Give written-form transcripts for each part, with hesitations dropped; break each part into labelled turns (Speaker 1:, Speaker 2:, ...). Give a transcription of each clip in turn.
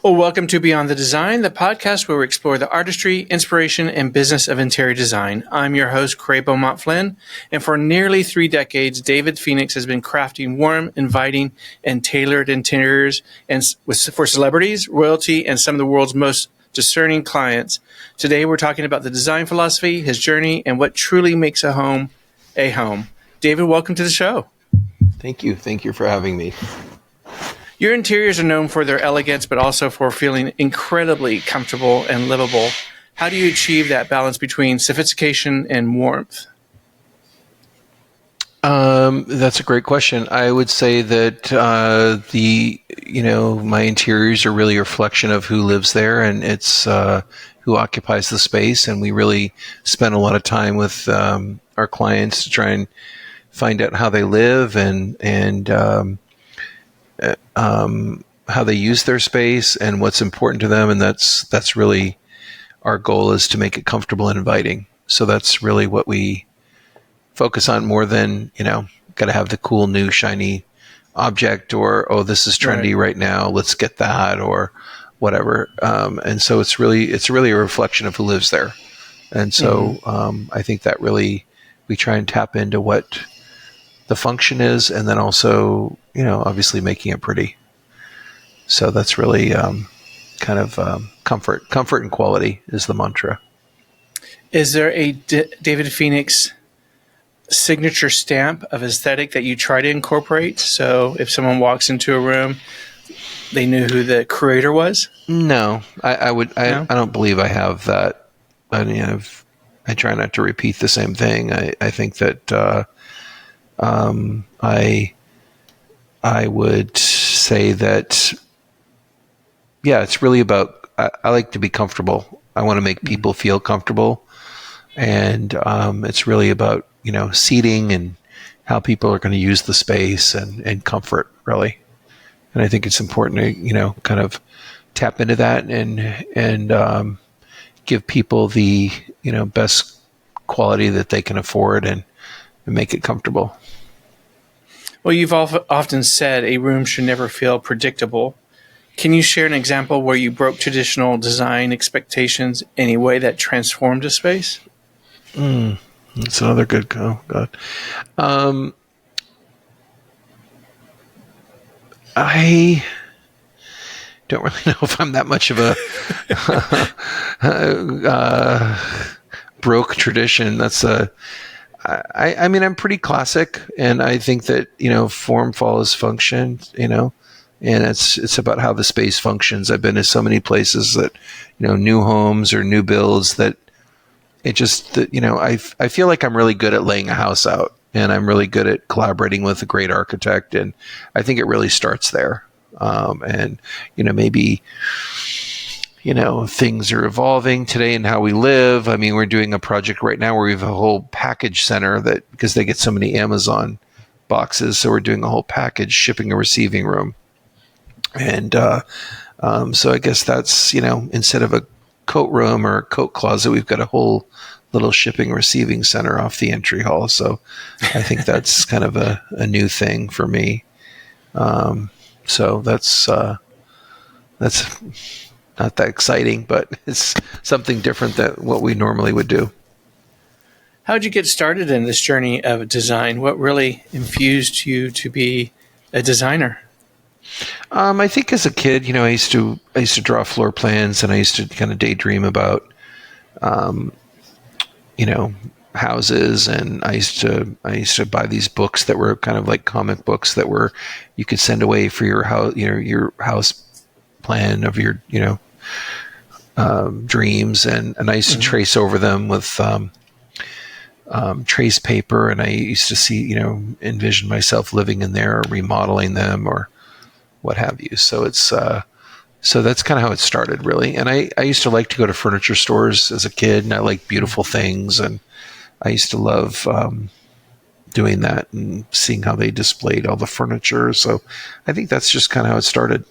Speaker 1: Well, welcome to Beyond the Design, the podcast where we explore the artistry, inspiration, and business of interior design. I'm your host, Craig Beaumont Flynn, and for nearly 3 decades, David Phoenix has been crafting warm, inviting, and tailored interiors for celebrities, royalty, and some of the world's most discerning clients. Today, we're talking about the design philosophy, his journey, and what truly makes a home a home. David, welcome to the show.
Speaker 2: Thank you. Thank you for having me.
Speaker 1: Your interiors are known for their elegance, but also for feeling incredibly comfortable and livable. How do you achieve that balance between sophistication and warmth?
Speaker 2: That's a great question. I would say that my interiors are really a reflection of who lives there, and it's who occupies the space. And we really spend a lot of time with our clients to try and find out how they live and how they use their space and what's important to them. And that's really our goal, is to make it comfortable and inviting. So that's really what we focus on, more than, got to have the cool new shiny object, or, oh, this is trendy right now, let's get that, or whatever. And so it's really a reflection of who lives there. And so I think that really, we try and tap into what the function is, and then also, obviously making it pretty. So that's really comfort and quality is the mantra.
Speaker 1: Is there a David Phoenix signature stamp of aesthetic that you try to incorporate? So if someone walks into a room, they knew who the creator was?
Speaker 2: No, I don't believe I have that. I mean, I try not to repeat the same thing. I think that I would say that, it's really about, I like to be comfortable. I want to make people feel comfortable. And it's really about, seating and how people are going to use the space and comfort, really. And I think it's important to, kind of tap into that and give people the, best quality that they can afford and make it comfortable.
Speaker 1: Well, you've often said a room should never feel predictable. Can you share an example where you broke traditional design expectations in a way that transformed a space?
Speaker 2: That's another good go. God. I don't really know if I'm that much of a broke tradition. That's I mean, I'm pretty classic, and I think that, form follows function, and it's about how the space functions. I've been to so many places that, new homes or new builds, that it just, I feel like I'm really good at laying a house out, and I'm really good at collaborating with a great architect. And I think it really starts there. And, maybe, things are evolving today in how we live. I mean, we're doing a project right now where we have a whole package center, that because they get so many Amazon boxes. So we're doing a whole package shipping and receiving room. And so I guess that's, instead of a coat room or a coat closet, we've got a whole little shipping receiving center off the entry hall. So I think that's kind of a new thing for me. So that's not that exciting, but it's something different than what we normally would do.
Speaker 1: How did you get started in this journey of design? What really infused you to be a designer?
Speaker 2: I think as a kid, I used to draw floor plans, and I used to kind of daydream about, houses, and I used to buy these books that were kind of like comic books that were, you could send away for your house, your house plan of your, dreams, and I used to trace over them with trace paper, and I used to see, envision myself living in there or remodeling them or what have you. So it's so that's kind of how it started, really. And I used to like to go to furniture stores as a kid, and I liked beautiful things, and I used to love doing that and seeing how they displayed all the furniture. So I think that's just kind of how it started.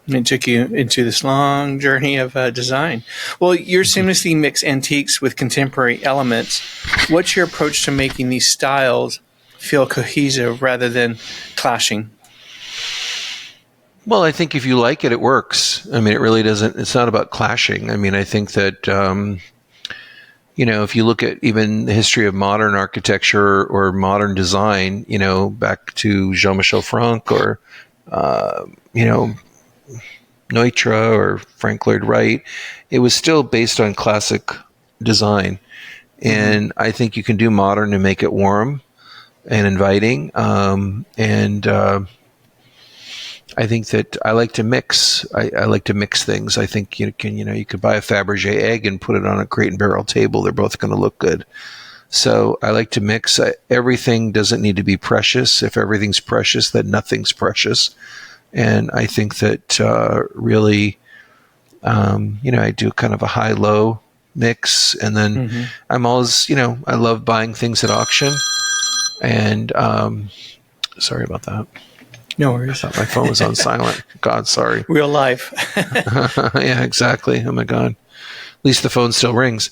Speaker 1: It took you into this long journey of design. Well, you seamlessly mix antiques with contemporary elements. What's your approach to making these styles feel cohesive rather than clashing?
Speaker 2: Well, I think if you like it, it works. I mean, it really doesn't. It's not about clashing. I mean, I think that if you look at even the history of modern architecture or modern design, back to Jean-Michel Franck or Neutra or Frank Lloyd Wright, it was still based on classic design. And I think you can do modern and make it warm and inviting. I think that I like to mix. I like to mix things. I think you could buy a Fabergé egg and put it on a Crate and Barrel table. They're both going to look good. So I like to mix. Everything doesn't need to be precious. If everything's precious, then nothing's precious. And I think that really, I do kind of a high-low mix. And then I'm always, I love buying things at auction. And sorry about that.
Speaker 1: No worries.
Speaker 2: I thought my phone was on silent. God, sorry.
Speaker 1: Real life.
Speaker 2: Yeah, exactly. Oh my God. At least the phone still rings.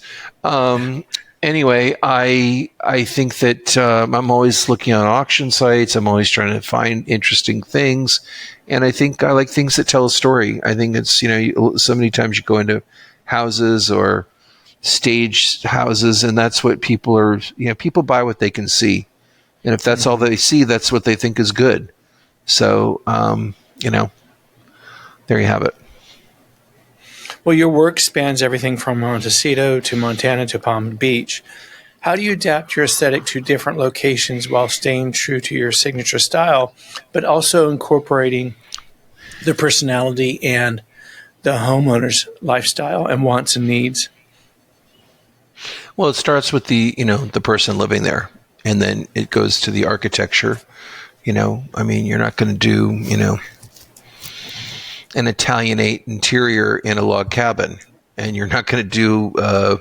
Speaker 2: Anyway, I think that I'm always looking on auction sites. I'm always trying to find interesting things. And I think I like things that tell a story. I think it's, so many times you go into houses or staged houses, and that's what people are, people buy what they can see. And if that's all they see, that's what they think is good. So, there you have it.
Speaker 1: Well, your work spans everything from Montecito to Montana to Palm Beach. How do you adapt your aesthetic to different locations while staying true to your signature style, but also incorporating the personality and the homeowner's lifestyle and wants and needs?
Speaker 2: Well, it starts with the person living there, and then it goes to the architecture. I mean, you're not going to do, an Italianate interior in a log cabin, and you're not going to do a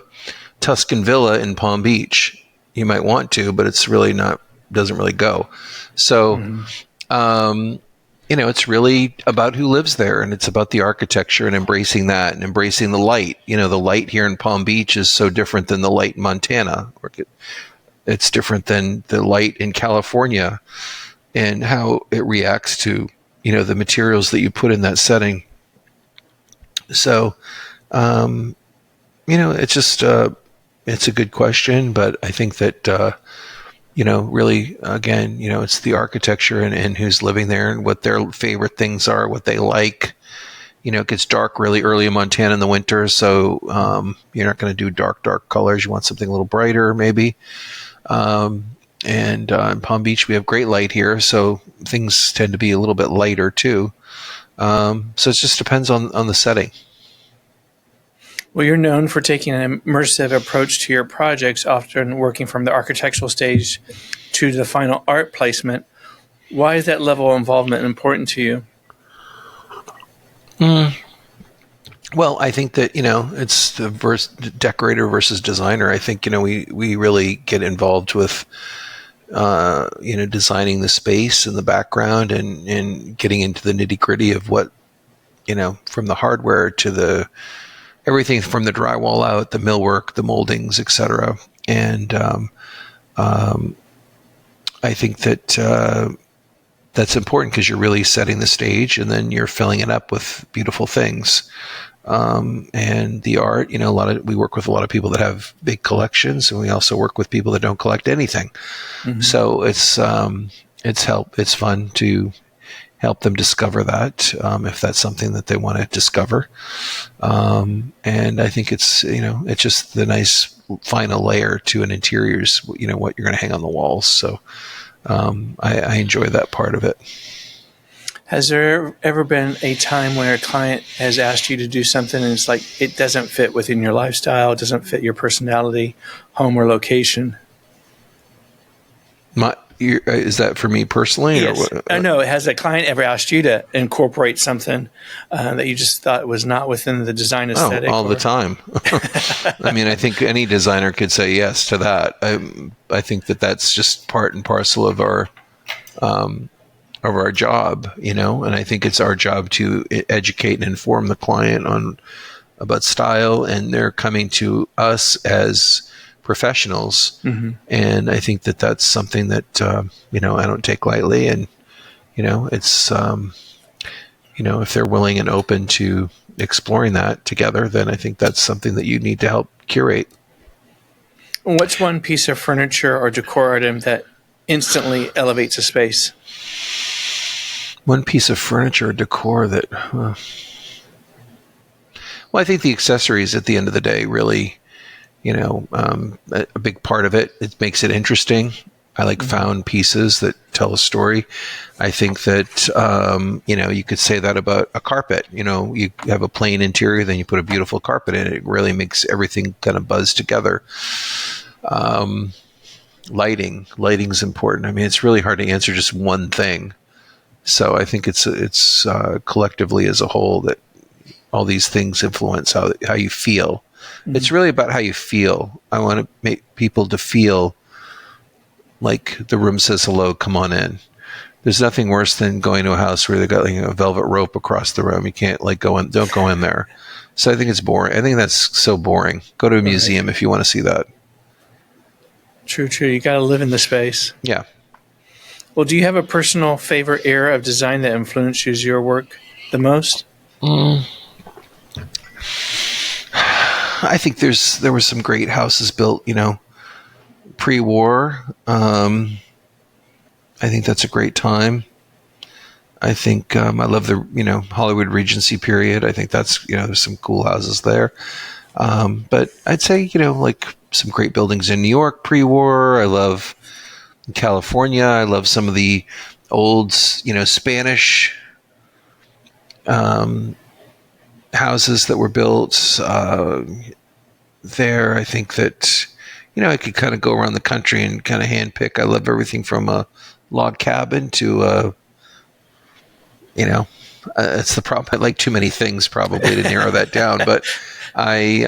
Speaker 2: Tuscan villa in Palm Beach. You might want to, but it's really doesn't really go. So, it's really about who lives there, and it's about the architecture and embracing that and embracing the light. The light here in Palm Beach is so different than the light in Montana. It's different than the light in California and how it reacts to, the materials that you put in that setting. So, it's just, it's a good question, but I think that, really, again, it's the architecture and who's living there and what their favorite things are, what they like. It gets dark really early in Montana in the winter, so you're not going to do dark colors. You want something a little brighter, maybe. And in Palm Beach, we have great light here, so things tend to be a little bit lighter too. So it just depends on the setting.
Speaker 1: Well, you're known for taking an immersive approach to your projects, often working from the architectural stage to the final art placement. Why is that level of involvement important to you?
Speaker 2: Well, I think that, it's the decorator versus designer. I think, we really get involved with, designing the space and the background and getting into the nitty gritty of what, from the hardware to everything from the drywall out, the millwork, the moldings, etc. And I think that that's important because you're really setting the stage and then you're filling it up with beautiful things. And the art, we work with a lot of people that have big collections, and we also work with people that don't collect anything. So it's fun to help them discover that, if that's something that they want to discover. And I think it's just the nice final layer to an interior's, what you're going to hang on the walls. So, I enjoy that part of it.
Speaker 1: Has there ever been a time where a client has asked you to do something and it's like it doesn't fit within your lifestyle, it doesn't fit your personality, home or location?
Speaker 2: Is that for me personally?
Speaker 1: Yes.
Speaker 2: Or what?
Speaker 1: No, has a client ever asked you to incorporate something that you just thought was not within the design aesthetic?
Speaker 2: All the time. I mean, I think any designer could say yes to that. I think that that's just part and parcel of our job, and I think it's our job to educate and inform the client about style, and they're coming to us as professionals. And I think that that's something that, I don't take lightly. And, it's, if they're willing and open to exploring that together, then I think that's something that you need to help curate.
Speaker 1: What's one piece of furniture or decor item that instantly elevates a space?
Speaker 2: One piece of furniture or decor that, well, I think the accessories at the end of the day really, a big part of it. It makes it interesting. I like found pieces that tell a story. I think that, you could say that about a carpet. You have a plain interior, then you put a beautiful carpet in it. It really makes everything kind of buzz together. Lighting's important. I mean, it's really hard to answer just one thing. So I think it's collectively as a whole that all these things influence how you feel. Mm-hmm. It's really about how you feel. I want to make people to feel like the room says hello, come on in. There's nothing worse than going to a house where they got a velvet rope across the room. You can't go in, don't go in there. So I think it's boring. I think that's so boring. Go to a museum if you want to see that.
Speaker 1: True. You got to live in the space.
Speaker 2: Yeah.
Speaker 1: Well, do you have a personal favorite era of design that influences your work the most?
Speaker 2: I think there were some great houses built, pre-war. I think that's a great time. I think I love the Hollywood Regency period. I think that's there's some cool houses there. But I'd say like some great buildings in New York pre-war. I love California. I love some of the old Spanish houses that were built there. I think that I could kind of go around the country and kind of handpick. I love everything from a log cabin to it's the problem. I like too many things probably to narrow that down. But I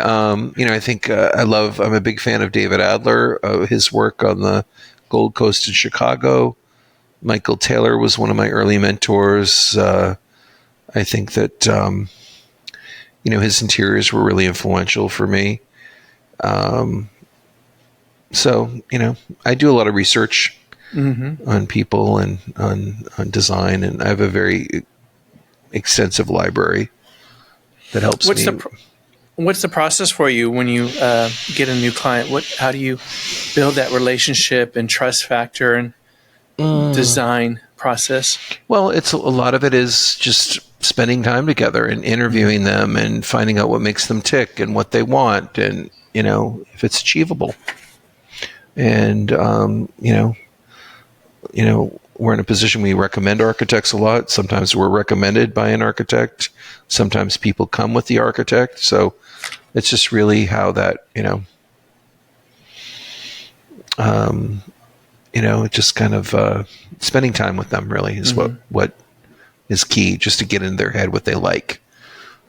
Speaker 2: think I'm a big fan of David Adler, his work on the Gold Coast in Chicago. Michael Taylor was one of my early mentors. I think that his interiors were really influential for me. So I do a lot of research on people and on design, and I have a very extensive library that helps me.
Speaker 1: What's the process for you when you get a new client? How do you build that relationship and trust factor and design process? Well,
Speaker 2: a lot of it is just spending time together and interviewing them and finding out what makes them tick and what they want, and if it's achievable. And we're in a position we recommend architects a lot. Sometimes we're recommended by an architect. Sometimes people come with the architect. So it's just really how that just kind of spending time with them really is what is key, just to get in their head what they like,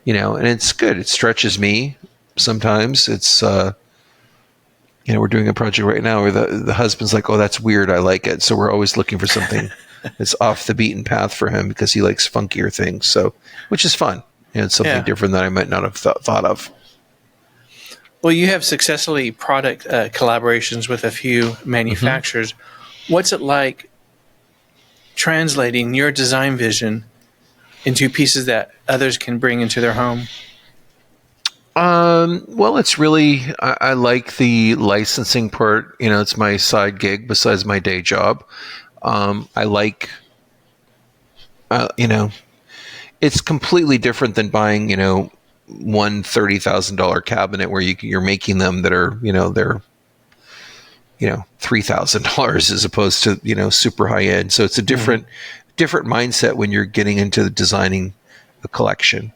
Speaker 2: and it's good. It stretches me. Sometimes it's, we're doing a project right now where the husband's like, oh, that's weird. I like it. So we're always looking for something that's off the beaten path for him because he likes funkier things. So, which is fun. It's something different that I might not have thought of.
Speaker 1: Well, you have successfully product collaborations with a few manufacturers. What's it like translating your design vision into pieces that others can bring into their home?
Speaker 2: Well, it's really, I like the licensing part. It's my side gig besides my day job. I like, it's completely different than buying, one $30,000 cabinet where you're making them that are, they're, $3,000 as opposed to, super high end. So it's a different mindset when you're getting into designing a collection.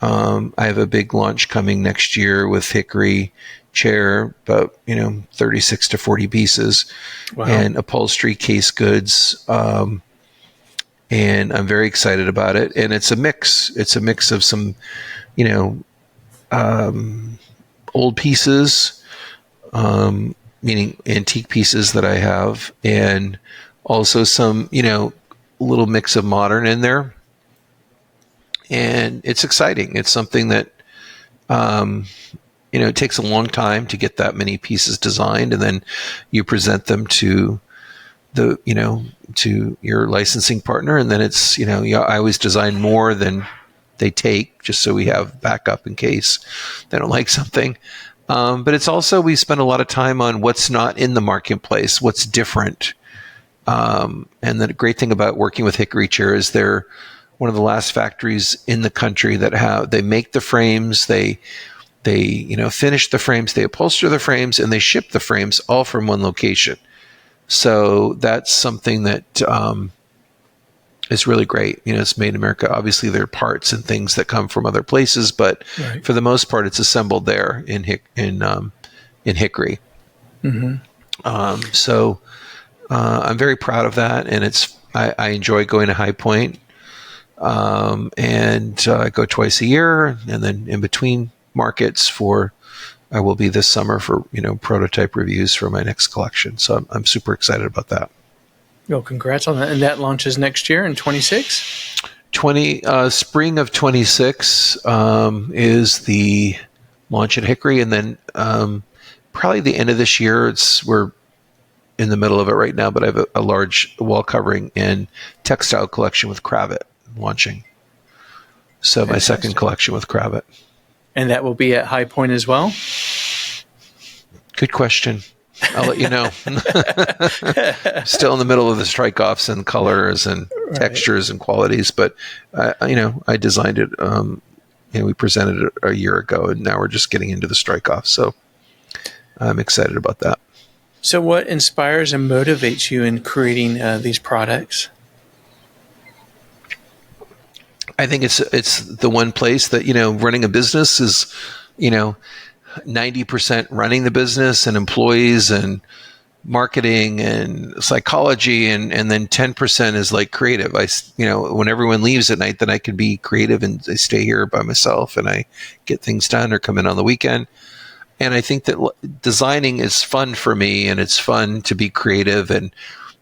Speaker 2: I have a big launch coming next year with Hickory Chair, about 36 to 40 pieces, and upholstery case goods. And I'm very excited about it. And it's a mix. It's a mix of some, old pieces, meaning antique pieces that I have, and also some, little mix of modern in there. And it's exciting. It's something that, it takes a long time to get that many pieces designed, and then you present them to to your licensing partner. And then it's, I always design more than they take, just so we have backup in case they don't like something. But it's also, we spend a lot of time on what's not in the marketplace, what's different. And the great thing about working with Hickory Chair is they're one of the last factories in the country that they make the frames, they finish the frames, they upholster the frames, and they ship the frames all from one location. So that's something that is really great. It's made in America. Obviously, there are parts and things that come from other places, but right. For the most part, it's assembled there in Hickory. Mm-hmm. So I'm very proud of that, and I enjoy going to High Point, and I go twice a year, and then in between markets I will be this summer for prototype reviews for my next collection. So I'm super excited about that.
Speaker 1: Well, congrats on that. And that launches next year in 26?
Speaker 2: Spring of 26 is the launch at Hickory. And then probably the end of this year, we're in the middle of it right now, but I have a large wall covering and textile collection with Kravet launching. So Fantastic. My second collection with Kravet.
Speaker 1: And that will be at High Point as well?
Speaker 2: Good question. I'll let you know. Still in the middle of the strike-offs and colors and right. textures and qualities, but I designed it. We presented it a year ago, and now we're just getting into the strike-offs. So I'm excited about that.
Speaker 1: So, what inspires and motivates you in creating these products?
Speaker 2: I think it's the one place that running a business is 90% running the business and employees and marketing and psychology, and then 10% is like creative. When everyone leaves at night, then I can be creative and I stay here by myself and I get things done or come in on the weekend. And I think that designing is fun for me, and it's fun to be creative. And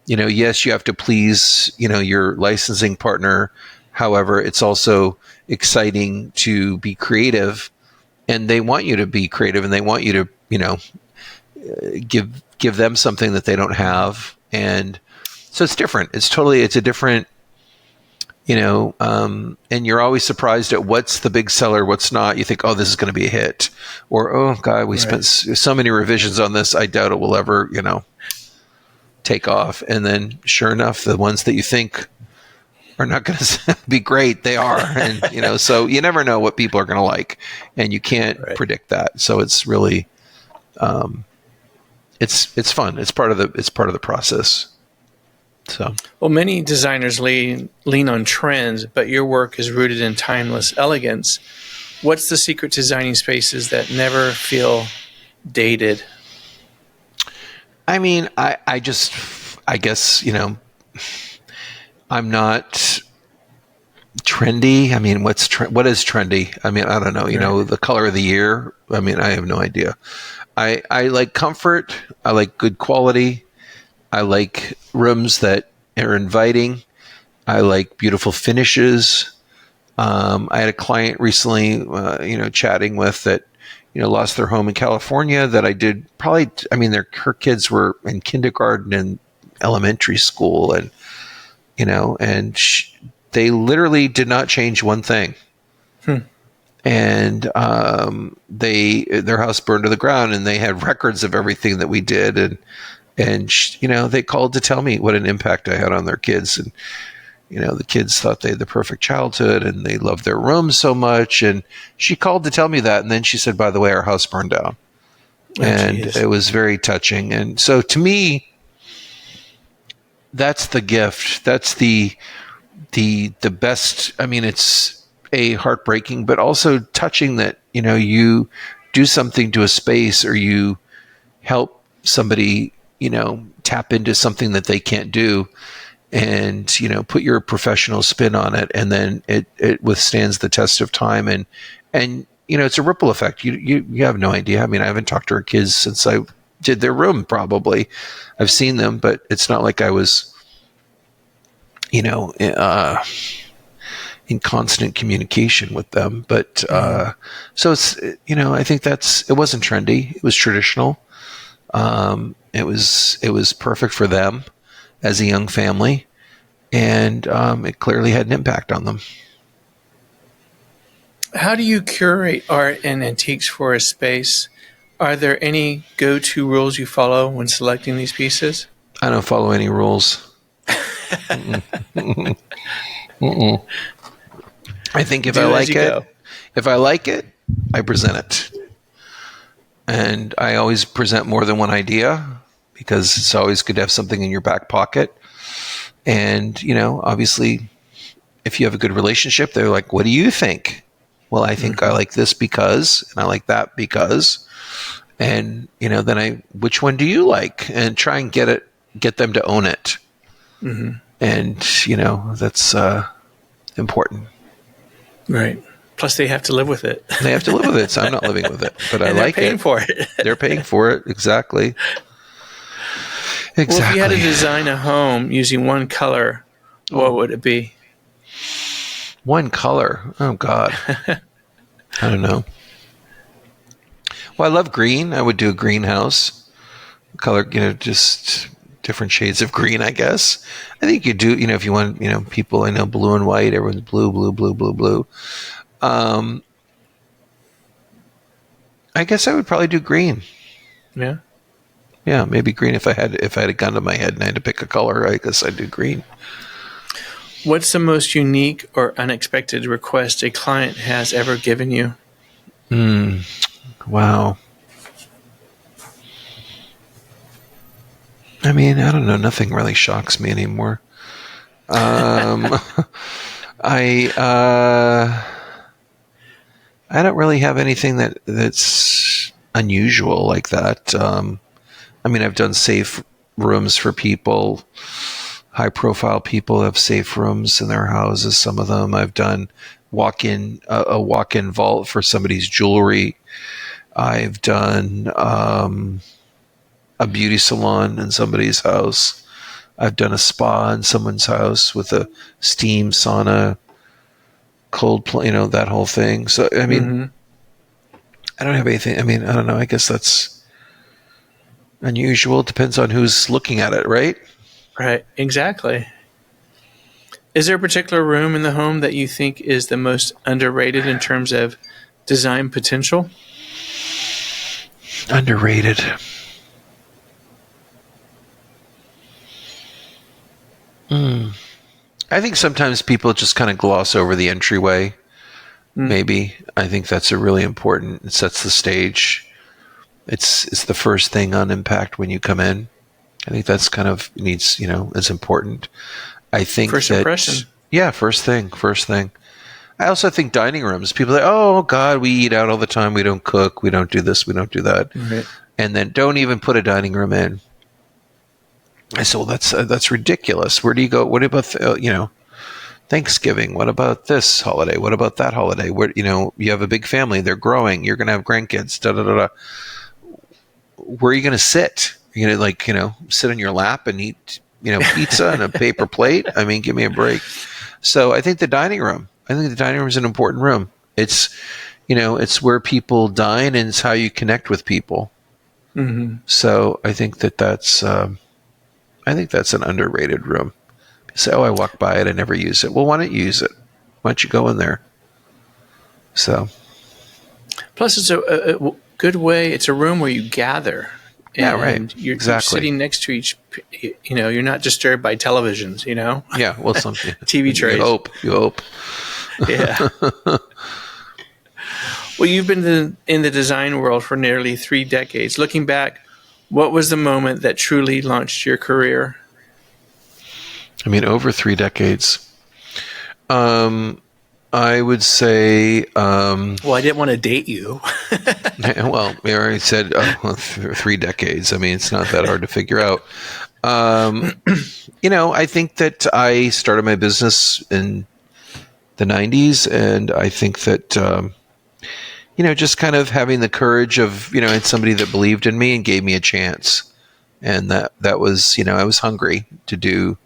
Speaker 2: yes, you have to please your licensing partner. However, it's also exciting to be creative, and they want you to be creative, and they want you to, give them something that they don't have. And so it's different. It's a different, and you're always surprised at what's the big seller, what's not. You think, oh, this is going to be a hit, or, oh God, we spent so many revisions on this. I doubt it will ever, take off. And then sure enough, the ones that you think are not going to be great, they are. And, so you never know what people are going to like, and you can't predict that. So it's really, it's fun. It's part of the process. So,
Speaker 1: well, many designers lean on trends, but your work is rooted in timeless elegance. What's the secret to designing spaces that never feel dated?
Speaker 2: I mean, I guess, I'm not trendy. I mean, what is trendy? I mean, I don't know, the color of the year. I mean, I have no idea. I like comfort. I like good quality. I like rooms that are inviting. I like beautiful finishes. I had a client recently, chatting with that, lost their home in California that I did probably, her kids were in kindergarten and elementary school, and, they literally did not change one thing. And their house burned to the ground, and they had records of everything that we did. And they called to tell me what an impact I had on their kids. And, the kids thought they had the perfect childhood, and they loved their room so much. And she called to tell me that. And then she said, by the way, our house burned down. Oh, and geez. It was very touching. And so to me, that's the gift. That's the best. I mean, it's heartbreaking, but also touching that, you do something to a space, or you help somebody, tap into something that they can't do, and, put your professional spin on it. And then it withstands the test of time. And, it's a ripple effect. You have no idea. I mean, I haven't talked to her kids since I did their room, probably. I've seen them, but it's not like I was, in constant communication with them. But so it's, I think it wasn't trendy. It was traditional. It was perfect for them. as a young family, and it clearly had an impact on them.
Speaker 1: How do you curate art and antiques for a space? Are there any go-to rules you follow when selecting these pieces?
Speaker 2: I don't follow any rules. Mm-mm. Mm-mm. I think if I like it, I present it. And I always present more than one idea because it's always good to have something in your back pocket. And, obviously, if you have a good relationship, they're like, what do you think? Well, I think I like this because, and I like that because. And, then which one do you like? And try and get them to own it.
Speaker 1: Mm-hmm.
Speaker 2: And, that's important.
Speaker 1: Right. Plus, they have to live with it.
Speaker 2: They have to live with it, so I'm not living with it. But I like it.
Speaker 1: They're paying for it.
Speaker 2: They're paying for it, exactly.
Speaker 1: Well, if you had to design a home using one color, what would it be?
Speaker 2: One color? Oh, God. I don't know. Well, I love green. I would do a greenhouse. Color, just different shades of green, I guess. I think you do, if you want, people, I know blue and white, everyone's blue, blue, blue, blue, blue. I guess I would probably do green.
Speaker 1: Yeah.
Speaker 2: Yeah, maybe green. If I had a gun to my head and I had to pick a color, I guess I'd do green.
Speaker 1: What's the most unique or unexpected request a client has ever given you?
Speaker 2: Wow. I mean, I don't know. Nothing really shocks me anymore. I don't really have anything that's unusual like that. I mean, I've done safe rooms for people. High-profile people have safe rooms in their houses. Some of them I've done a walk-in vault for somebody's jewelry. I've done a beauty salon in somebody's house. I've done a spa in someone's house with a steam sauna, cold, that whole thing. So, I mean, I don't have anything. I mean, I don't know. I guess that's unusual. Depends on who's looking at it, right?
Speaker 1: Right. Exactly. Is there a particular room in the home that you think is the most underrated in terms of design potential?
Speaker 2: Underrated. I think sometimes people just kind of gloss over the entryway. Maybe. I think that's a really important. It sets the stage. It's the first thing on impact when you come in. I think that's kind of needs, it's important. I think
Speaker 1: first impression.
Speaker 2: Yeah, first thing. I also think dining rooms. People are like, oh God, we eat out all the time. We don't cook. We don't do this. We don't do that.
Speaker 1: Right.
Speaker 2: And then don't even put a dining room in. I said, well, that's ridiculous. Where do you go? What about Thanksgiving? What about this holiday? What about that holiday? Where you have a big family. They're growing. You're going to have grandkids. Da da da da. Where are you going to sit? You're going to sit on your lap and eat pizza and a paper plate. I mean, give me a break. So I think the dining room is an important room. It's it's where people dine and it's how you connect with people. Mm-hmm. So I think that's an underrated room. You say, oh, I walk by it, I never use it. Well, why don't you use it? Why don't you go in there? So,
Speaker 1: plus it's a good way. It's a room where you gather.
Speaker 2: Yeah, right.
Speaker 1: You're
Speaker 2: exactly.
Speaker 1: Sitting next to each. You're not disturbed by televisions.
Speaker 2: Yeah. Well, something.
Speaker 1: TV trays.
Speaker 2: You hope.
Speaker 1: Yeah. Well, you've been in the design world for nearly 3 decades. Looking back, what was the moment that truly launched your career?
Speaker 2: I mean, over 3 decades. I would say...
Speaker 1: well, I didn't want to date you.
Speaker 2: Well, we already said 3 decades. I mean, it's not that hard to figure out. I think that I started my business in the 90s, and I think that, just kind of having the courage of, it's somebody that believed in me and gave me a chance. And that was, I was hungry to do,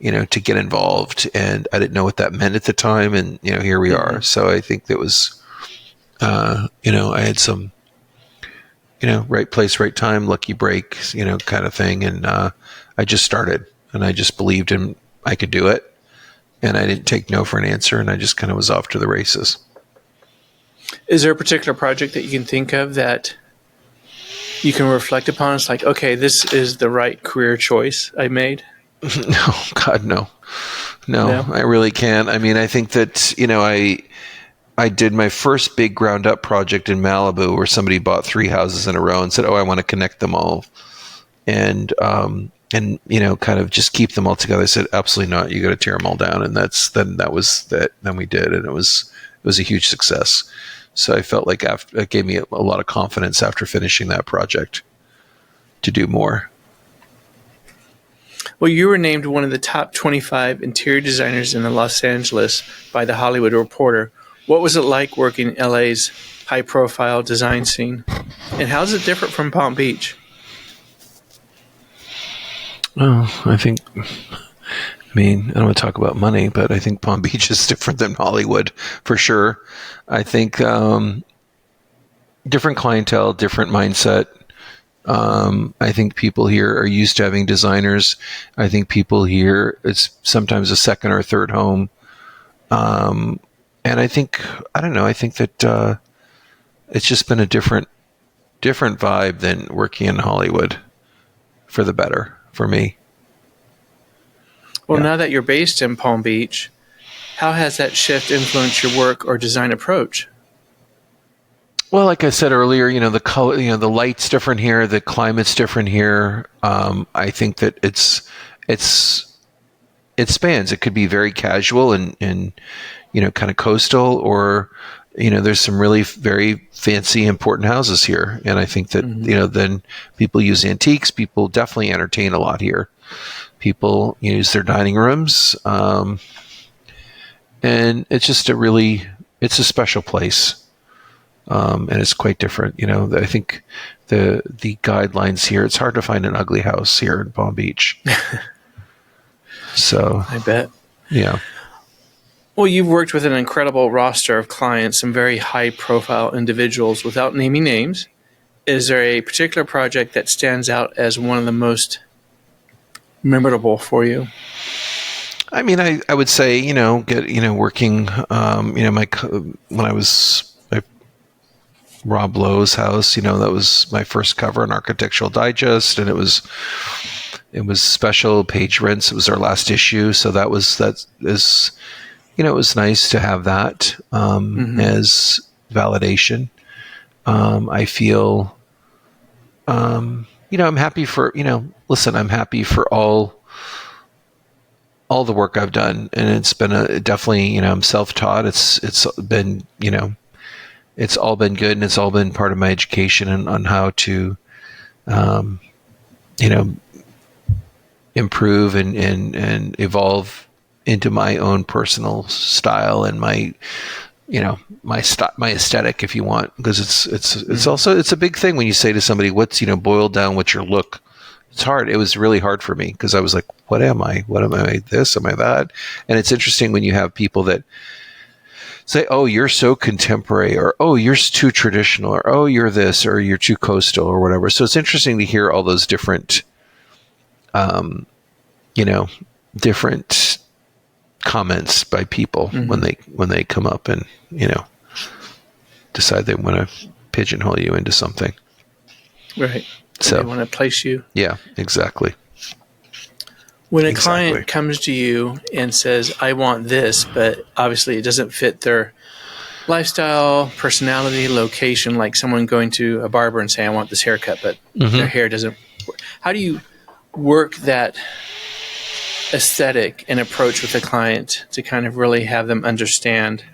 Speaker 2: to get involved, and I didn't know what that meant at the time. And, here we are. So I think that was, I had some, right place, right time, lucky break, kind of thing. And, I just started. and I just believed I could do it, and I didn't take no for an answer, and I just kind of was off to the races.
Speaker 1: Is there a particular project that you can think of that you can reflect upon? It's like, okay, this is the right career choice I made.
Speaker 2: No, God, no, I really can't. I mean, I think that, I did my first big ground up project in Malibu where somebody bought 3 houses in a row and said, "Oh, I want to connect them all," and kind of just keep them all together. I said, "Absolutely not. You got to tear them all down." And that was that. Then we did, and it was a huge success. So I felt like it gave me a lot of confidence after finishing that project to do more.
Speaker 1: Well, you were named one of the top 25 interior designers in Los Angeles by The Hollywood Reporter. What was it like working in LA's high-profile design scene? And how is it different from Palm Beach?
Speaker 2: Well, I don't want to talk about money, but I think Palm Beach is different than Hollywood for sure. I think different clientele, different mindset. I think people here are used to having designers. I think people here, it's sometimes a second or third home. And I think that it's just been a different vibe than working in Hollywood, for the better for me.
Speaker 1: Well, Now that you're based in Palm Beach, how has that shift influenced your work or design approach?
Speaker 2: Well, like I said earlier, the color, the light's different here, the climate's different here. I think that it spans. It could be very casual and kind of coastal, or there's some really very fancy, important houses here. And I think that then people use antiques. People definitely entertain a lot here. People use their dining rooms, and it's just it's a special place. And it's quite different. I think the guidelines here, it's hard to find an ugly house here in Palm Beach. So
Speaker 1: I bet.
Speaker 2: Yeah.
Speaker 1: Well, you've worked with an incredible roster of clients, some very high-profile individuals. Without naming names, is there a particular project that stands out as one of the most memorable for you?
Speaker 2: I mean, I would say, working, when I was Rob Lowe's house, that was my first cover in Architectural Digest, and it was special page rents. It was our last issue, so it was nice to have that as validation. I feel, I'm happy for, I'm happy for all the work I've done, and it's been definitely, I'm self-taught. It's been, it's all been good, and it's all been part of my education on how to, improve and evolve into my own personal style and my aesthetic, if you want, because it's also, it's a big thing when you say to somebody, what's, boiled down, what's your look? It's hard. It was really hard for me because I was like, what am I? What am I? This? Am I that? And it's interesting when you have people that say, oh, you're so contemporary, or oh, you're too traditional, or oh, you're this, or you're too coastal, or whatever. So it's interesting to hear all those different, different comments by people when they come up and, decide they want to pigeonhole you into something.
Speaker 1: Right.
Speaker 2: So
Speaker 1: they want to place you.
Speaker 2: Yeah, exactly.
Speaker 1: When a client comes to you and says, I want this, but obviously it doesn't fit their lifestyle, personality, location, like someone going to a barber and saying, I want this haircut, but their hair doesn't work. How do you work that aesthetic and approach with the client to kind of really have them understand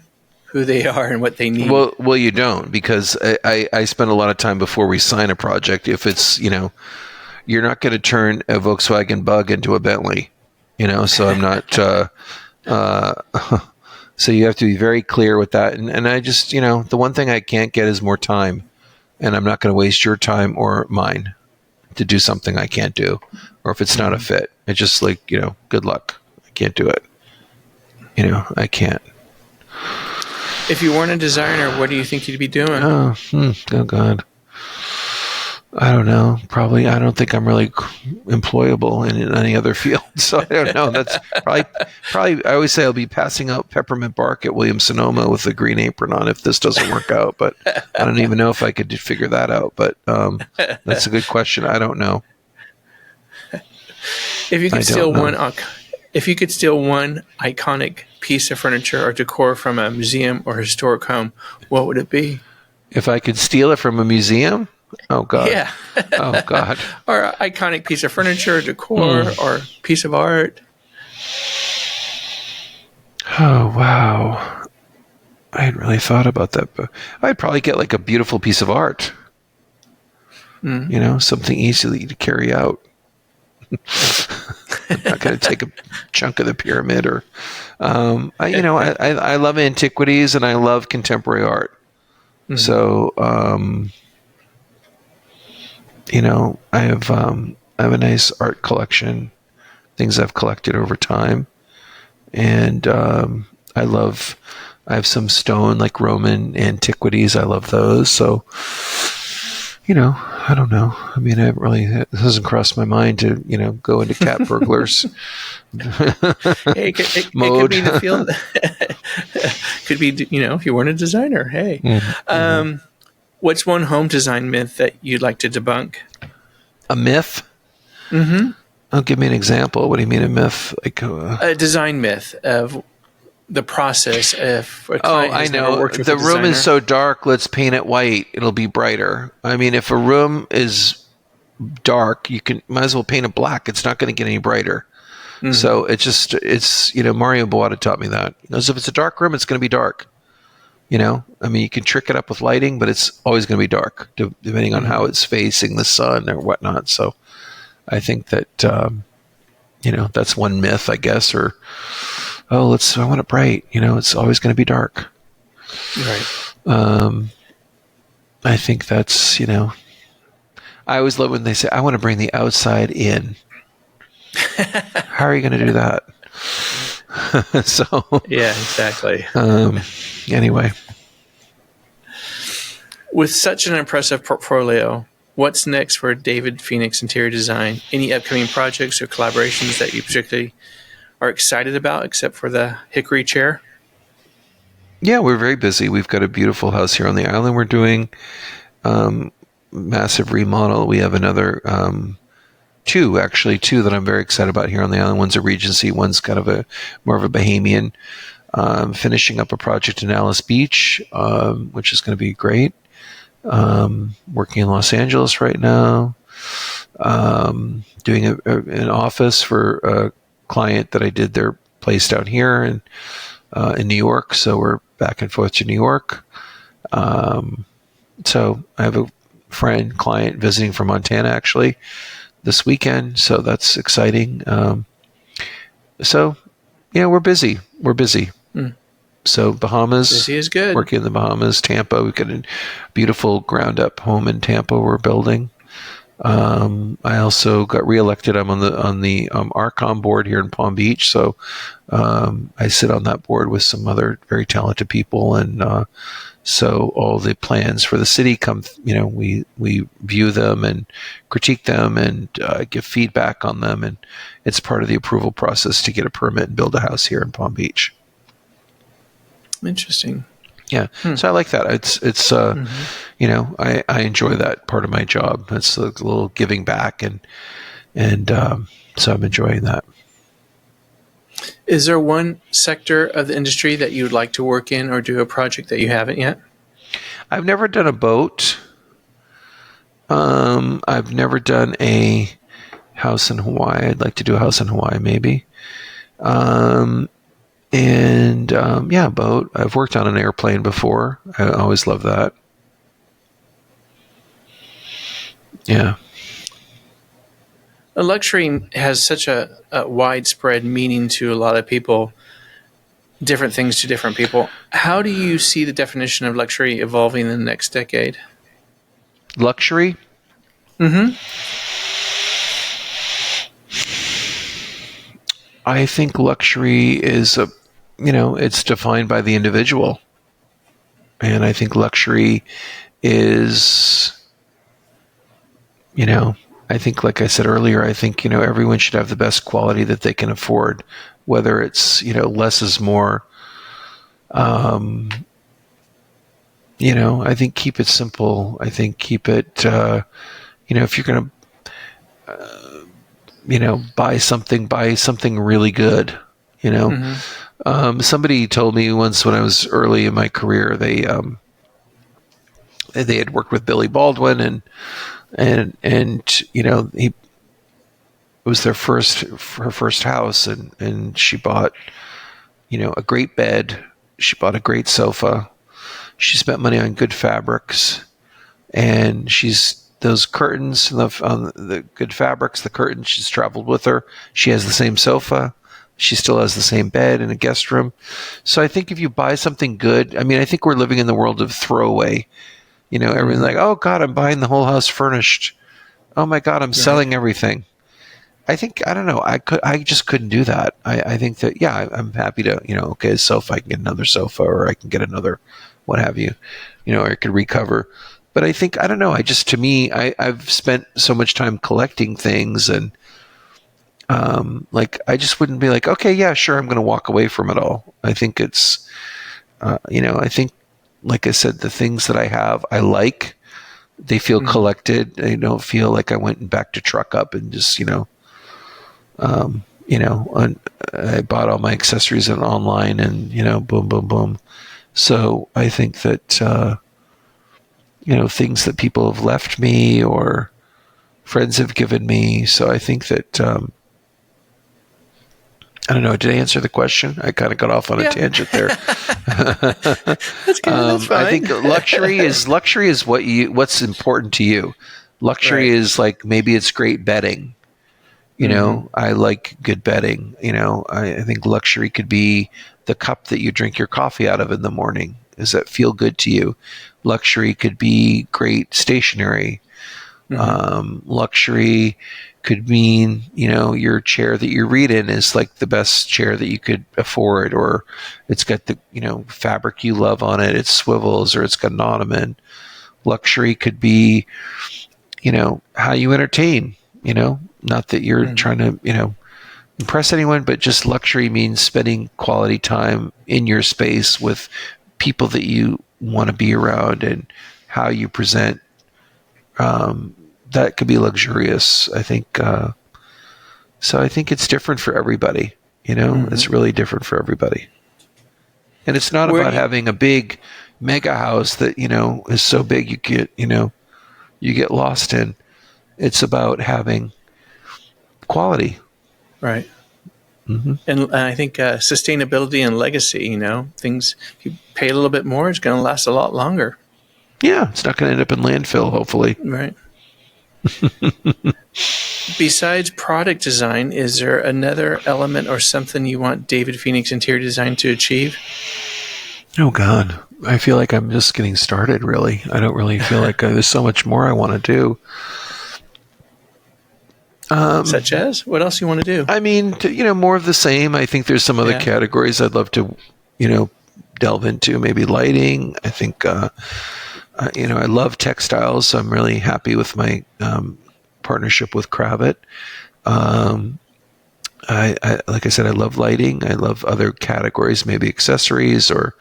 Speaker 1: who they are and what they need?
Speaker 2: Well, you don't, because I spend a lot of time before we sign a project. If it's, you're not going to turn a Volkswagen Bug into a Bentley, so I'm not, so you have to be very clear with that. And I just, the one thing I can't get is more time, and I'm not going to waste your time or mine to do something I can't do, or if it's not a fit. It's just like, good luck. I can't do it. I can't.
Speaker 1: If you weren't a designer, what do you think you'd be doing?
Speaker 2: Oh God. I don't know. Probably, I don't think I'm really employable in any other field. So I don't know. That's probably. I always say I'll be passing out peppermint bark at Williams Sonoma with a green apron on if this doesn't work out. But I don't even know if I could figure that out. But that's a good question. I don't know.
Speaker 1: If you could steal one iconic piece of furniture or decor from a museum or historic home, what would it be?
Speaker 2: If I could steal it from a museum. Oh God.
Speaker 1: Yeah.
Speaker 2: Oh God.
Speaker 1: Or an iconic piece of furniture, decor, or piece of art.
Speaker 2: Oh wow. I hadn't really thought about that, but I'd probably get like a beautiful piece of art. Something easily to carry out. I'm not going to take a chunk of the pyramid or, I love antiquities and I love contemporary art. So, I have a nice art collection, things I've collected over time. And, I have some stone, like Roman antiquities. I love those. So, I don't know. I mean, it hasn't crossed my mind to, go into cat burglars
Speaker 1: Hey, it
Speaker 2: mode.
Speaker 1: could be the field. Could be, if you weren't a designer. Hey, what's one home design myth that you'd like to debunk?
Speaker 2: A myth? Mm-hmm. Oh, give me an example. What do you mean a myth? Like
Speaker 1: a design myth of the process. If a client has never worked with
Speaker 2: the
Speaker 1: a
Speaker 2: room
Speaker 1: designer.
Speaker 2: is so dark, let's paint it white. It'll be brighter. I mean, if a room is dark, might as well paint it black. It's not going to get any brighter. So it's Mario Boada taught me that. He knows if it's a dark room, it's going to be dark. I mean, you can trick it up with lighting, but it's always going to be dark, depending on how it's facing the sun or whatnot. So I think that, that's one myth, I guess, or, I want it bright. It's always going to be dark.
Speaker 1: Right.
Speaker 2: I think that's, I always love when they say, I want to bring the outside in. How are you going to do that? So
Speaker 1: yeah, exactly.
Speaker 2: Anyway,
Speaker 1: with such an impressive portfolio, what's next for David Phoenix Interior Design? Any upcoming projects or collaborations that you particularly are excited about, except for the Hickory Chair?
Speaker 2: Yeah, we're very busy. We've got a beautiful house here on the island. We're doing massive remodel. We have another two that I'm very excited about here on the island. One's a Regency, one's kind of more of a Bahamian. Finishing up a project in Alice Beach, which is going to be great. Working in Los Angeles right now. Doing an office for a client that I did their place down here in New York. So we're back and forth to New York. So I have a client visiting from Montana actually this weekend. So that's exciting. So yeah, we're busy. So Bahamas,
Speaker 1: Busy is good.
Speaker 2: Working in the Bahamas, Tampa. We've got a beautiful ground up home in Tampa we're building. I also got reelected. I'm on the Archon board here in Palm Beach. So I sit on that board with some other very talented people. And so all the plans for the city come, we view them and critique them and give feedback on them. And it's part of the approval process to get a permit and build a house here in Palm Beach.
Speaker 1: Interesting.
Speaker 2: Yeah. So I like that. It's I enjoy that part of my job. It's a little giving back and so I'm enjoying that.
Speaker 1: Is there one sector of the industry that you would like to work in or do a project that you haven't yet?
Speaker 2: I've never done a boat. I've never done a house in Hawaii. I'd like to do a house in Hawaii maybe. Boat. I've worked on an airplane before. I always love that. Yeah.
Speaker 1: A luxury has such a widespread meaning to a lot of people, different things to different people. How do you see the definition of luxury evolving in the next decade?
Speaker 2: Luxury?
Speaker 1: Mm-hmm.
Speaker 2: I think luxury is it's defined by the individual. And I think luxury is I think, like I said earlier, I think, everyone should have the best quality that they can afford, whether it's, less is more. I think keep it simple. I think keep it, if you're going to, buy something really good, somebody told me once when I was early in my career, they had worked with Billy Baldwin and he, it was her first house, and she bought, a great bed. She bought a great sofa. She spent money on good fabrics, and those curtains on the good fabrics, the curtains, she's traveled with her. She has the same sofa. She still has the same bed in a guest room. So I think if you buy something good, I think we're living in the world of throwaway. Everyone's like, oh God, I'm buying the whole house furnished. Oh my God, I'm selling everything. I don't know. I just couldn't do that. I think that, I'm happy to, okay, a sofa, I can get another sofa, or I can get another, what have you, or I could recover. But I think, I don't know. To me, I've spent so much time collecting things, and, I just wouldn't be like, okay, yeah, sure, I'm going to walk away from it all. I think it's, I think, like I said, the things that I have, I like. They feel collected. I don't feel like I went back to truck up and just, I bought all my accessories online, and, boom, boom, boom. So I think that, things that people have left me or friends have given me. So I think that, I don't know. Did I answer the question? I kind of got off on a tangent there.
Speaker 1: That's good. That's fine.
Speaker 2: I think luxury is what's important to you. Luxury is like, maybe it's great bedding. I like good bedding. I think luxury could be the cup that you drink your coffee out of in the morning. Does that feel good to you? Luxury could be great stationery. Luxury could mean, your chair that you read in is like the best chair that you could afford, or it's got the, fabric you love on it. It swivels, or it's got an ottoman. Luxury could be, how you entertain, not that you're trying to, impress anyone, but just luxury means spending quality time in your space with people that you want to be around, and how you present. That could be luxurious, I think. So I think it's different for everybody. It's really different for everybody. And it's not about having a big mega house that, is so big you get lost in. It's about having quality.
Speaker 1: Right. And I think sustainability and legacy, things, if you pay a little bit more, it's going to last a lot longer.
Speaker 2: Yeah, it's not going to end up in landfill, hopefully.
Speaker 1: Right. Besides product design, is there another element or something you want David Phoenix Interior Design to achieve?
Speaker 2: Oh, God. I feel like I'm just getting started, really. I don't really feel like there's so much more I want to do.
Speaker 1: Such as? What else you want to do?
Speaker 2: More of the same. I think there's some other categories I'd love to, delve into. Maybe lighting. I think, I love textiles, so I'm really happy with my partnership with Kravet. I like I said, I love lighting. I love other categories, maybe accessories, or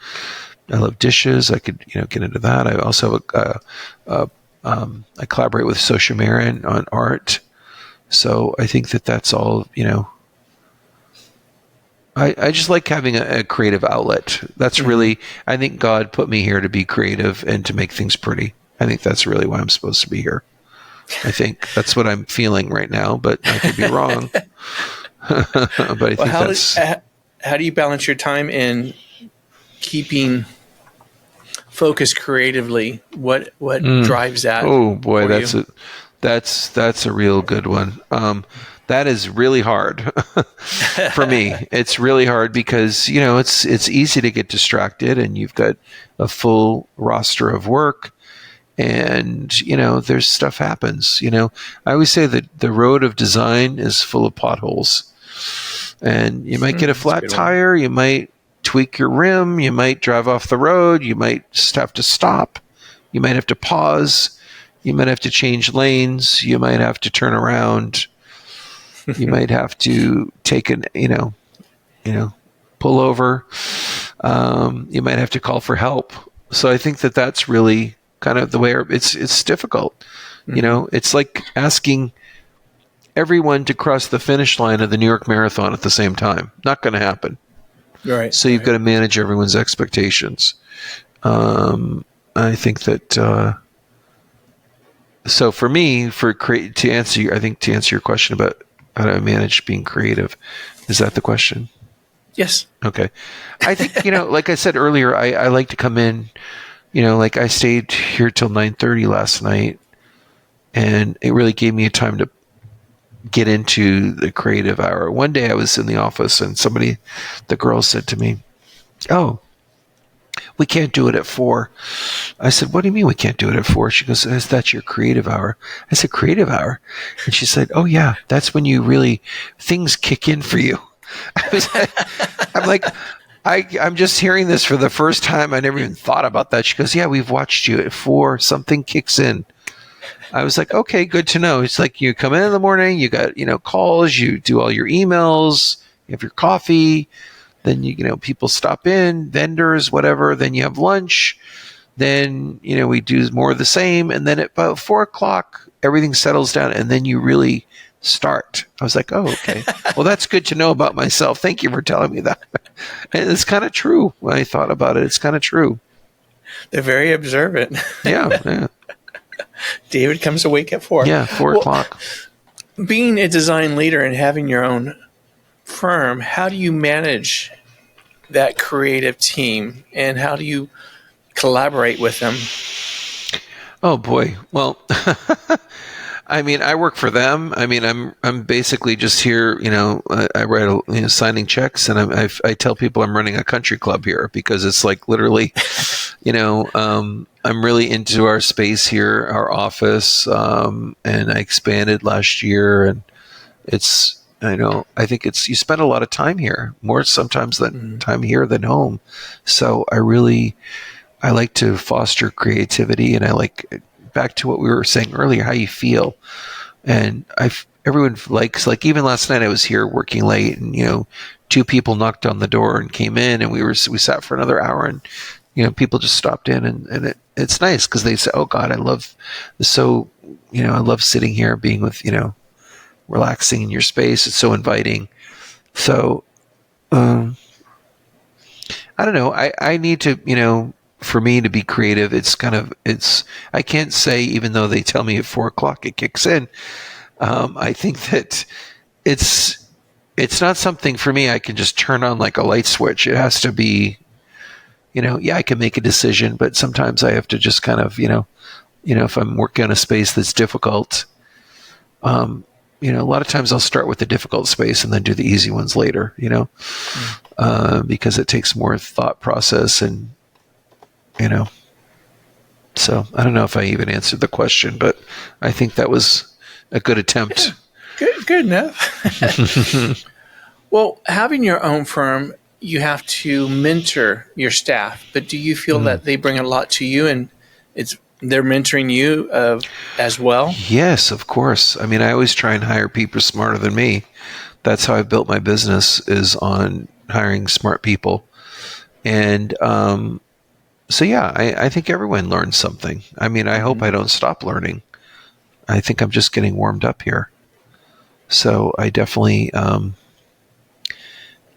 Speaker 2: I love dishes. I could, get into that. I also I collaborate with Social Marin on art. So I think that's all, I just like having a creative outlet. That's really, I think God put me here to be creative and to make things pretty. I think that's really why I'm supposed to be here. I think that's what I'm feeling right now, but I could be wrong. But I think
Speaker 1: how do you balance your time in keeping focused crealy? What drives that?
Speaker 2: Oh boy, that's a real good one. That is really hard for me. It's really hard because, it's easy to get distracted, and you've got a full roster of work, and, there's stuff happens. I always say that the road of design is full of potholes, and you might get a flat tire. You might tweak your rim. You might drive off the road. You might just have to stop. You might have to pause. You might have to change lanes. You might have to turn around. You might have to take pull over. You might have to call for help. So I think that that's really kind of the way it's difficult. It's like asking everyone to cross the finish line of the New York Marathon at the same time. Not going to happen.
Speaker 1: Right.
Speaker 2: So you've got to manage everyone's expectations. I think that. So for me, to answer your question about how to manage being creative, is that the question?
Speaker 1: Yes.
Speaker 2: Okay. I think, like I said earlier, I like to come in, like I stayed here till 9:30 last night, and it really gave me time to get into the creative hour. One day I was in the office and the girl said to me, "Oh, we can't do it at 4." I said, "What do you mean we can't do it at 4?" She goes, "Is that your creative hour?" I said, "Creative hour?" And she said, "Oh yeah, that's when things kick in for you." I'm like, I'm just hearing this for the first time. I never even thought about that. She goes, "Yeah, we've watched you at 4. Something kicks in." I was like, "Okay, good to know." It's like you come in the morning, you got, calls, you do all your emails, you have your coffee, then people stop in, vendors, whatever, then you have lunch, then, we do more of the same. And then at about 4:00, everything settles down and then you really start. I was like, "Oh, okay. Well, that's good to know about myself. Thank you for telling me that." And it's kind of true when I thought about it. It's kind of true.
Speaker 1: They're very observant.
Speaker 2: Yeah.
Speaker 1: David comes awake at 4.
Speaker 2: Yeah, 4:00.
Speaker 1: Being a design leader and having your own firm, how do you manage that creative team and how do you collaborate with them?
Speaker 2: Oh boy. Well, I mean, I work for them. I mean, I'm basically just here. I write signing checks, and I tell people I'm running a country club here because it's like literally, I'm really into our space here, our office, and I expanded last year, and it's I think you spend a lot of time here, more sometimes than time here than home. So I like to foster creativity, and I like, back to what we were saying earlier, how you feel. And everyone likes, like, even last night I was here working late, and 2 people knocked on the door and came in, and we sat for another hour, and people just stopped in, and it's nice because they say, "Oh God, I love sitting here, being with relaxing in your space. It's so inviting." So I don't know. I need to for me to be creative, I can't say, even though they tell me at 4:00 it kicks in. I think that it's not something for me I can just turn on like a light switch. It has to be, I can make a decision, but sometimes I have to just kind of, if I'm working on a space that's difficult, a lot of times I'll start with the difficult space and then do the easy ones later, because it takes more thought process and, so I don't know if I even answered the question, but I think that was a good attempt.
Speaker 1: Good enough. Well, having your own firm, you have to mentor your staff, but do you feel that they bring a lot to you and they're mentoring you as well?
Speaker 2: Yes, of course. I mean, I always try and hire people smarter than me. That's how I've built my business, is on hiring smart people. And so, yeah, I think everyone learns something. I mean, I hope I don't stop learning. I think I'm just getting warmed up here. So I definitely,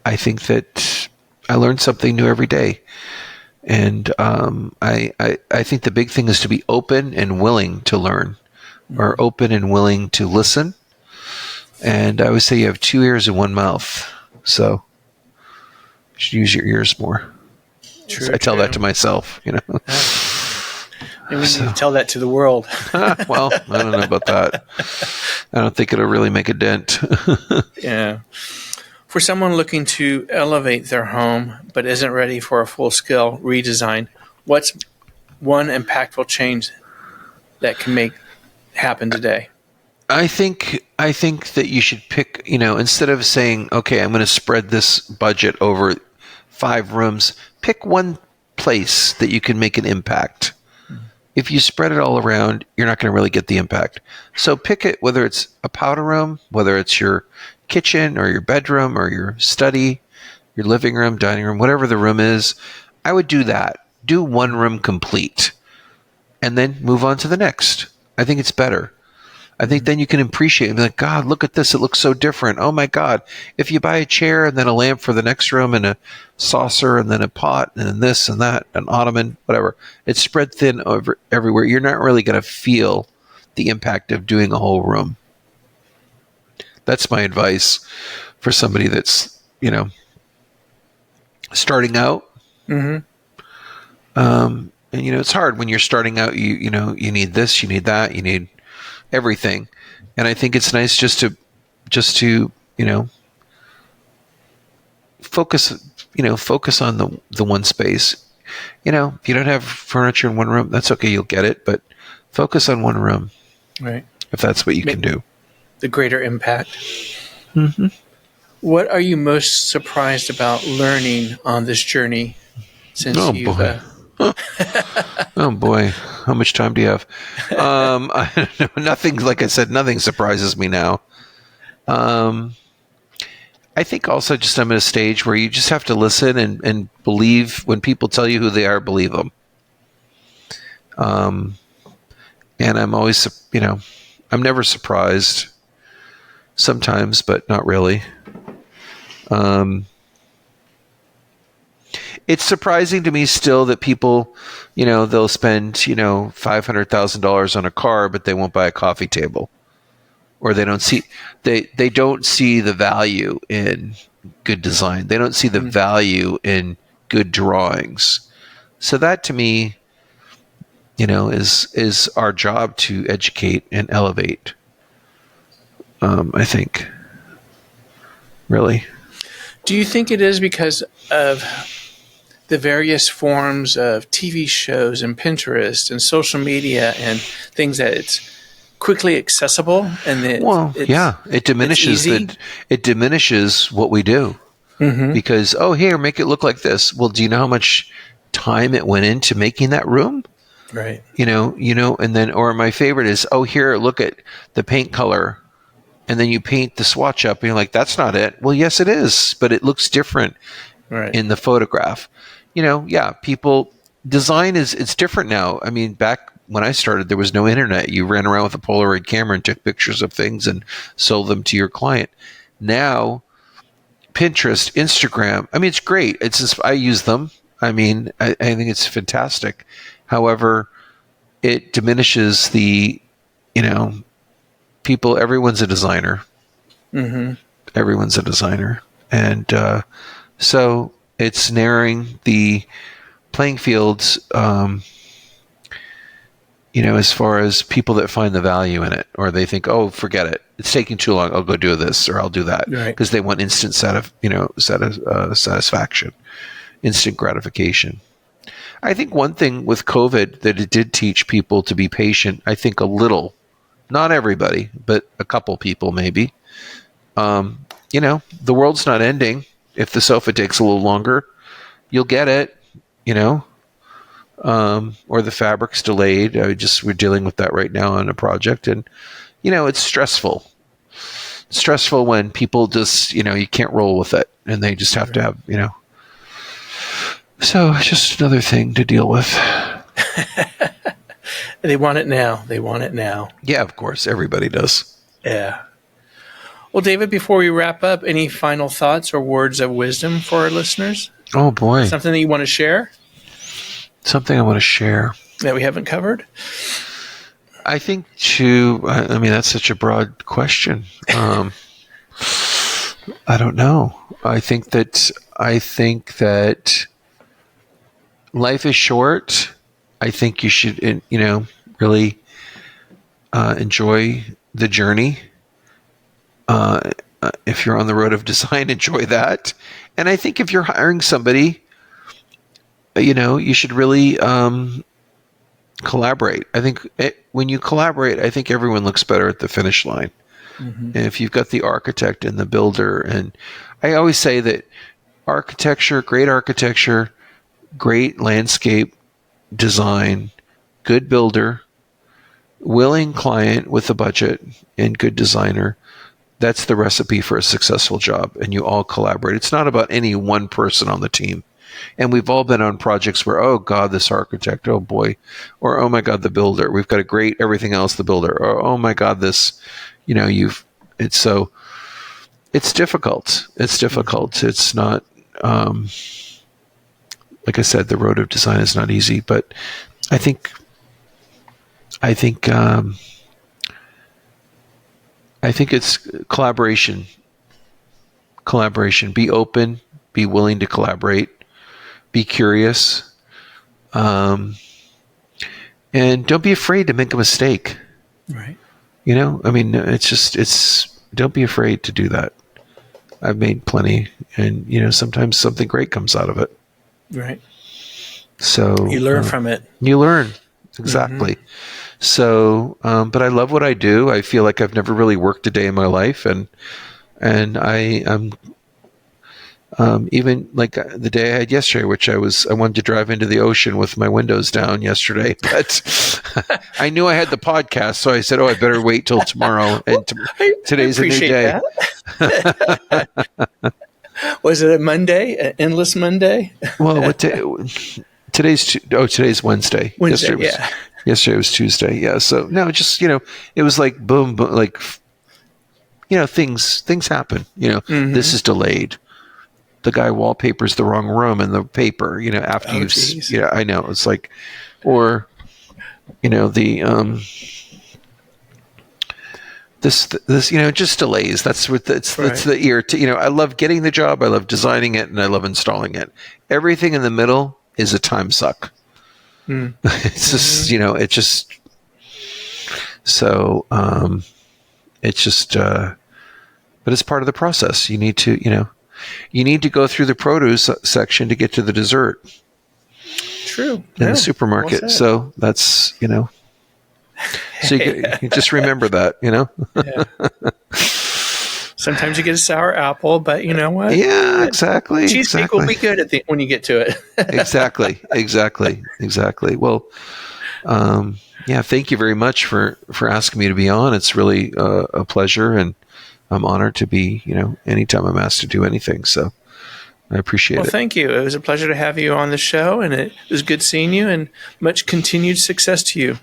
Speaker 2: I think that I learn something new every day. And I think the big thing is to be open and willing to learn, or open and willing to listen. And I always say you have 2 ears and 1 mouth. So you should use your ears more.
Speaker 1: True,
Speaker 2: I tell that to myself,
Speaker 1: And we need to tell that to the world.
Speaker 2: Well, I don't know about that. I don't think it'll really make a dent.
Speaker 1: Yeah. For someone looking to elevate their home but isn't ready for a full-scale redesign, what's one impactful change that can make happen today?
Speaker 2: I think that you should pick, instead of saying, "Okay, I'm going to spread this budget over 5 rooms," pick one place that you can make an impact. if you spread it all around, you're not going to really get the impact. So pick it, whether it's a powder room, whether it's your kitchen or your bedroom or your study, your living room, dining room, whatever the room is. I would do that. Do one room complete and then move on to the next. I think it's better. I think then you can appreciate it and be like, God, look at this. It looks so different. Oh my God. If you buy a chair and then a lamp for the next room and a saucer and then a pot and then this and that, an ottoman, whatever, it's spread thin over everywhere. You're not really going to feel the impact of doing a whole room. That's my advice for somebody that's, starting out.
Speaker 1: Mm-hmm.
Speaker 2: And it's hard when you're starting out. You need this, you need that, you need everything. And I think it's nice just to focus on the one space. If you don't have furniture in one room, that's okay, you'll get it, but focus on one room.
Speaker 1: Right.
Speaker 2: If that's what you can do.
Speaker 1: The greater impact.
Speaker 2: Mm-hmm.
Speaker 1: What are you most surprised about learning on this journey since you've...
Speaker 2: Oh boy, how much time do you have? I don't know. Nothing, like I said, nothing surprises me now. I think also just I'm at a stage where you just have to listen and believe when people tell you who they are, believe them. And I'm always, I'm never surprised. Sometimes, but not really. It's surprising to me still that people, they'll spend, $500,000 on a car, but they won't buy a coffee table, or they don't see the value in good design. They don't see the value in good drawings. So that to me, is our job to educate and elevate. I think, really.
Speaker 1: Do you think it is because of the various forms of TV shows and Pinterest and social media and things that it's quickly accessible and
Speaker 2: it diminishes what we do because here, make it look like this. Well, do you know how much time it went into making that room?
Speaker 1: Right.
Speaker 2: And then, or my favorite is, here, look at the paint color. And then you paint the swatch up and you're like, that's not it. Well, yes, it is, but it looks different in the photograph. Design it's different now. I mean, back when I started, there was no internet. You ran around with a Polaroid camera and took pictures of things and sold them to your client. Now, Pinterest, Instagram, I mean, it's great. It's just, I use them. I mean, I think it's fantastic. However, it diminishes the, people, everyone's a designer. Mm-hmm. Everyone's a designer. And so it's narrowing the playing fields, as far as people that find the value in it, or they think, forget it. It's taking too long. I'll go do this or I'll do that. Because they want instant satisfaction, instant gratification. I think one thing with COVID that it did teach people to be patient, I think a little. Not everybody, but a couple people maybe. The world's not ending. If the sofa takes a little longer, you'll get it, or the fabric's delayed. We're dealing with that right now on a project. And, it's stressful. It's stressful when people just, you can't roll with it and they just have to have, So it's just another thing to deal with.
Speaker 1: They want it now. They want it now.
Speaker 2: Yeah, of course. Everybody does.
Speaker 1: Yeah. Well, David, before we wrap up, any final thoughts or words of wisdom for our listeners?
Speaker 2: Oh, boy.
Speaker 1: Something that you want to share?
Speaker 2: Something I want to share.
Speaker 1: That we haven't covered?
Speaker 2: I think that's such a broad question. I don't know. I think that life is short. I think you should, really enjoy the journey. If you're on the road of design, enjoy that. And I think if you're hiring somebody, you should really collaborate. I think when you collaborate, I think everyone looks better at the finish line. Mm-hmm. And if you've got the architect and the builder, and I always say that great architecture, great landscape design, good builder, willing client with a budget, and good designer, that's the recipe for a successful job. And you all collaborate. It's not about any one person on the team. And we've all been on projects where, oh God, this architect, oh boy, or oh my God, the builder. We've got a great everything else, the builder, or oh my God, this, it's difficult. It's difficult. It's not, like I said, the road of design is not easy, but I think it's collaboration. Collaboration. Be open. Be willing to collaborate. Be curious. And don't be afraid to make a mistake.
Speaker 1: Right.
Speaker 2: Don't be afraid to do that. I've made plenty, and sometimes something great comes out of it.
Speaker 1: Right.
Speaker 2: So
Speaker 1: you learn from it.
Speaker 2: You learn. Exactly. Mm-hmm. So, but I love what I do. I feel like I've never really worked a day in my life, and I'm even like the day I had yesterday, which I wanted to drive into the ocean with my windows down yesterday, but I knew I had the podcast, so I said, "Oh, I better wait till tomorrow." And today's a new day.
Speaker 1: Was it a Monday? An endless Monday?
Speaker 2: Well, what day? Today's Wednesday. Yesterday was Tuesday. Yeah. So no, just it was like boom, boom, like things happen.
Speaker 1: Mm-hmm.
Speaker 2: This is delayed. The guy wallpapers the wrong room in the paper. After I know it's like, or the this just delays. That's what it's the ear. I love getting the job. I love designing it, and I love installing it. Everything in the middle is a time suck. It's just, it's just, so, it's just, but it's part of the process. You need to go through the produce section to get to the dessert.
Speaker 1: True.
Speaker 2: In the supermarket. Well, so that's, so you just remember that,
Speaker 1: Yeah. Sometimes you get a sour apple, but you know what?
Speaker 2: Yeah, exactly.
Speaker 1: Cheesecake will be good when you get to it.
Speaker 2: Exactly. Well, thank you very much for asking me to be on. It's really a pleasure, and I'm honored to be, anytime I'm asked to do anything. So I appreciate it.
Speaker 1: Well, thank you. It was a pleasure to have you on the show, and it was good seeing you, and much continued success to you.